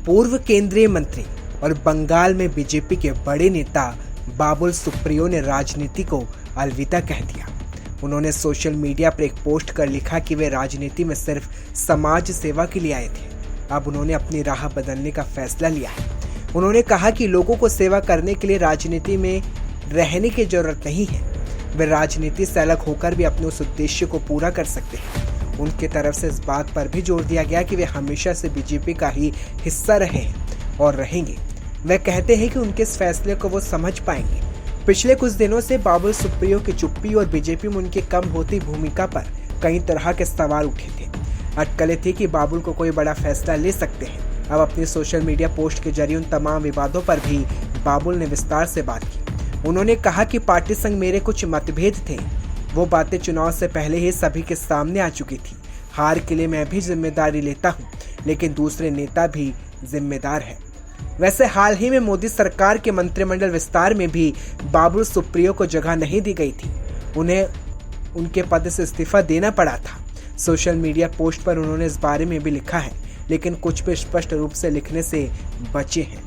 पूर्व केंद्रीय मंत्री और बंगाल में बीजेपी के बड़े नेता बाबुल सुप्रियो ने राजनीति को अलविदा कह दिया। उन्होंने सोशल मीडिया पर एक पोस्ट कर लिखा कि वे राजनीति में सिर्फ समाज सेवा के लिए आए थे। अब उन्होंने अपनी राह बदलने का फैसला लिया है। उन्होंने कहा कि लोगों को सेवा करने के लिए राजनीति में रहने की जरूरत नहीं है। वे राजनीति से अलग होकर भी अपने उस उद्देश्य को पूरा कर सकते हैं। उनकी तरफ से इस बात पर भी जोर दिया गया कि वे हमेशा से बीजेपी का ही हिस्सा रहे हैं और रहेंगे। वे कहते हैं कि उनके इस फैसले को वो समझ पाएंगे। पिछले कुछ दिनों से बाबुल सुप्रियो की चुप्पी और बीजेपी में उनकी कम होती भूमिका पर कई तरह के सवाल उठे थे। अटकलें थी कि बाबुल को कोई बड़ा फैसला ले सकते हैं। अब अपनी सोशल मीडिया पोस्ट के जरिए उन तमाम विवादों पर भी बाबुल ने विस्तार से बात की। उन्होंने कहा कि पार्टी संग मेरे कुछ मतभेद थे, वो बातें चुनाव से पहले ही सभी के सामने आ चुकी थी। हार के लिए मैं भी जिम्मेदारी लेता हूँ, लेकिन दूसरे नेता भी जिम्मेदार है। वैसे हाल ही में मोदी सरकार के मंत्रिमंडल विस्तार में भी बाबुल सुप्रियो को जगह नहीं दी गई थी। उन्हें उनके पद से इस्तीफा देना पड़ा था। सोशल मीडिया पोस्ट पर उन्होंने इस बारे में भी लिखा है, लेकिन कुछ भी स्पष्ट रूप से लिखने से बचे हैं।